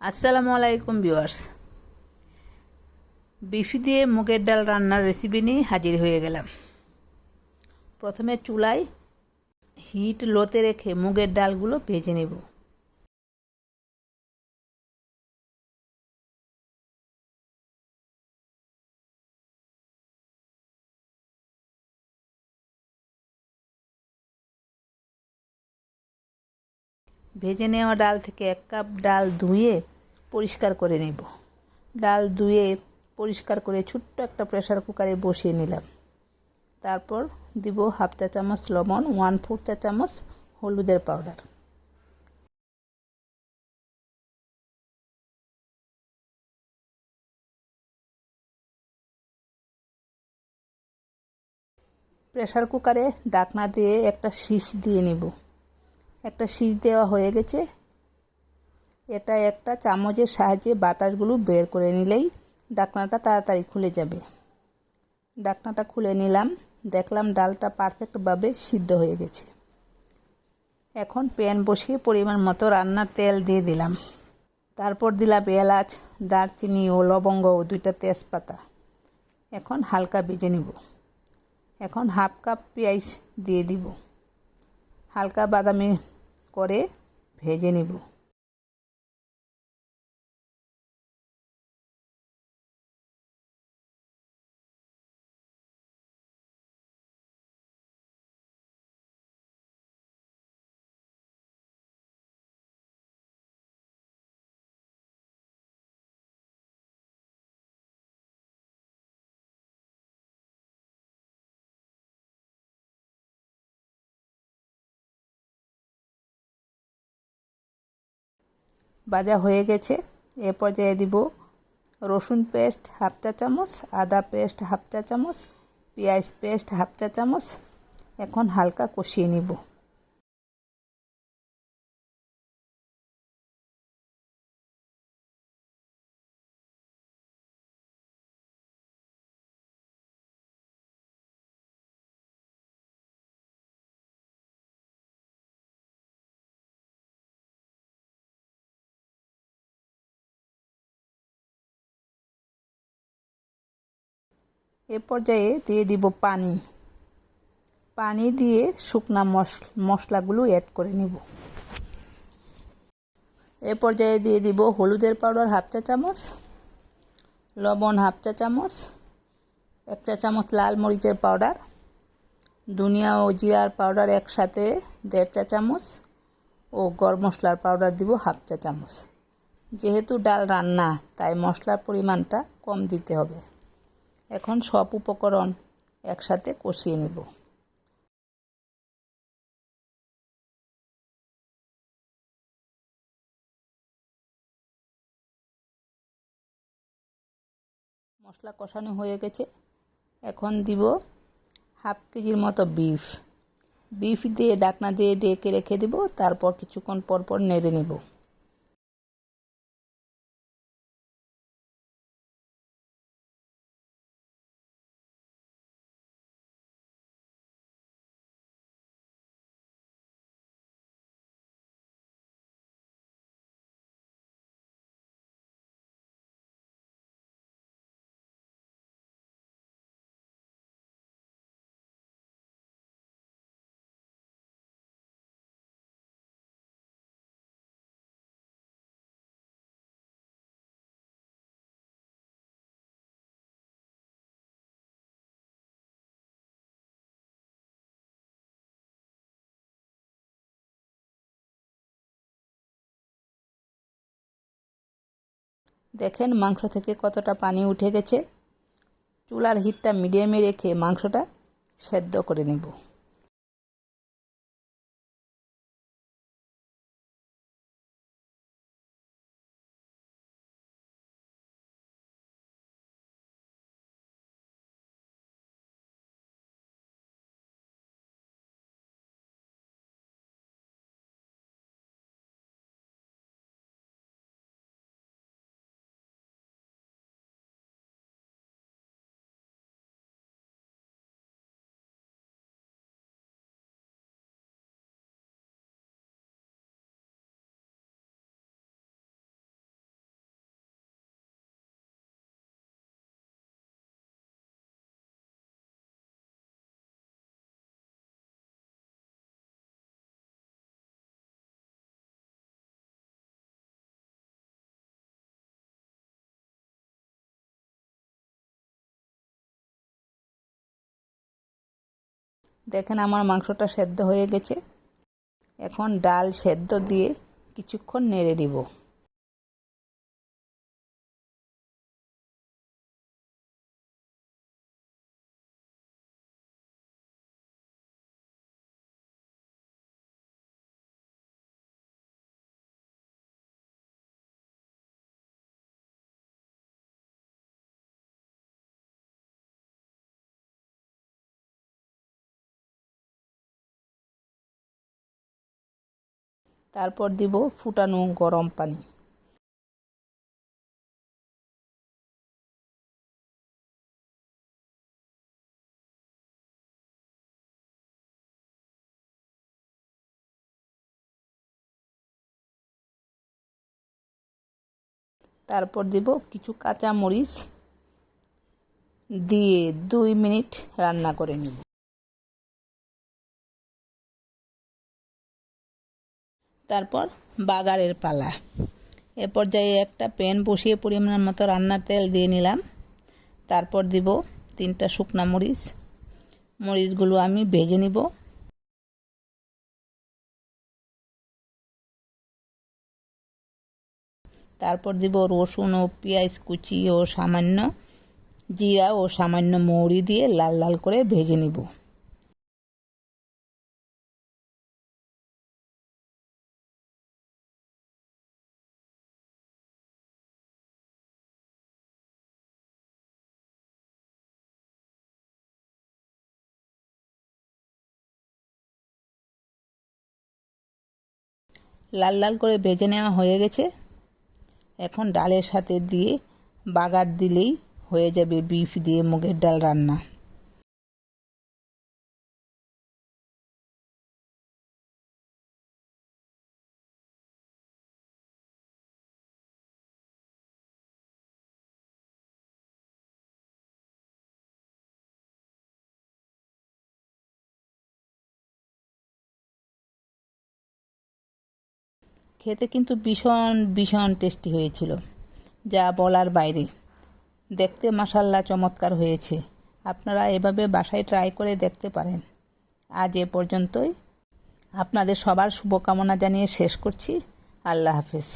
আসসালামু আলাইকুম ভিউয়ার্স। বিফি দিয়ে মুগের ডাল রান্নার রেসিপি নিয়ে হাজির হয়ে গেলাম। প্রথমে চুলায় হিট লোতে রেখে মুগের ডালগুলো ভেজে নেব। ভেজে নেওয়া ডাল থেকে 1 কাপ ডাল ধুয়ে পরিষ্কার করে নেব। ডাল ধুয়ে পরিষ্কার করে ছোট্ট একটা প্রেসার কুকারে বসিয়ে নিলাম। তারপর দিব 1/2 চা চামচ লবণ, 1/4 চা চামচ হলুদের পাউডার। প্রেসার কুকারে ঢাকনা দিয়ে একটা শিশ দিয়ে নিব। একটা শিশ দেওয়া হয়ে গেছে। এটা একটা চামচের সাহায্যে বাতাসগুলো বের করে নিলেই ঢাকনাটা তাড়াতাড়ি খুলে যাবে। ঢাকনাটা খুলে নিলাম, দেখলাম ডালটা পারফেক্টভাবে সিদ্ধ হয়ে গেছে। এখন প্যান বসিয়ে পরিমাণ মতো রান্নার তেল দিয়ে দিলাম। তারপর দিলাম এলাচ, দারচিনি ও লবঙ্গ ও 2টা তেজপাতা। এখন হালকা ভেজে নিব। এখন 1/2 কাপ পেঁয়াজ দিয়ে দিব। হালকা বাদামি করে ভেজে নিব। ভাজা হয়ে গেছে। এ পর্যায়ে দিব রসুন পেস্ট 1/2 চা চামচ, আদা পেস্ট 1/2 চা চামচ, পেঁয়াজ পেস্ট 1/2 চা চামচ। এখন হালকা কষিয়ে নিব। এ পর্যায়ে দিয়ে দিব পানি। পানি দিয়ে শুকনা মশলাগুলো অ্যাড করে নিব। এ পর্যায়ে দিয়ে দিব হলুদের পাউডার 1/2 চা চামচ, লবণ 1/2 চা চামচ, 1 চা চামচ লাল মরিচের পাউডার, ধনিয়া ও জিরার পাউডার একসাথে 1.5 চা চামচ ও গরম মশলার পাউডার দিব 1/2 চা চামচ। যেহেতু ডাল রান্না তাই মশলার পরিমাণটা কম দিতে হবে। এখন সব উপকরণ একসাথে কষিয়ে নেব। মশলা কষানো হয়ে গেছে। এখন দিব 1/2 কেজির মতো বিফ দিয়ে ঢাকনা দিয়ে ঢেকে রেখে দেব। তারপর কিছুক্ষণ পর পর নেড়ে নেব। দেখেন মাংস থেকে কতটা পানি উঠে গেছে। চুলার হিটটা মিডিয়ামে রেখে মাংসটা সেদ্ধ করে নেব। দেখেন আমার মাংসটা সেদ্ধ হয়ে গেছে। এখন ডাল সেদ্ধ দিয়ে কিছুক্ষণ নেড়ে দিব। তারপর দিব ফুটানো গরম পানি। তারপর দিব কিছু কাঁচা মরিচ দিয়ে 2 মিনিট রান্না করে নিব। তারপর বাগারের পালা। এ পর্যায়ে একটা প্যান বসিয়ে পরিমাণ মতো রান্নার তেল দিয়ে নিলাম। তারপর দিব 3টা শুকনা মরিচ। মরিচগুলো আমি ভেজে নিব। তারপর দিব রসুন ও পেঁয়াজ কুচি ও সামান্য জিরা ও সামান্য মৌরি দিয়ে লাল লাল করে ভেজে নিব। লাল লাল করে ভেজে নেওয়া হয়ে গেছে। এখন ডালের সাথে দিয়ে বাগার দিলেই হয়ে যাবে বিফ দিয়ে মুগের ডাল রান্না। খেতে কিন্তু ভীষণ ভীষণ টেস্টি হয়েছিল, যা বলার বাইরে। দেখতে মাশাআল্লাহ চমৎকার হয়েছে। আপনারা এভাবে বাসায় ট্রাই করে দেখতে পারেন। আজ এ পর্যন্তই। আপনাদের সবার শুভকামনা জানিয়ে শেষ করছি। আল্লাহ হাফেজ।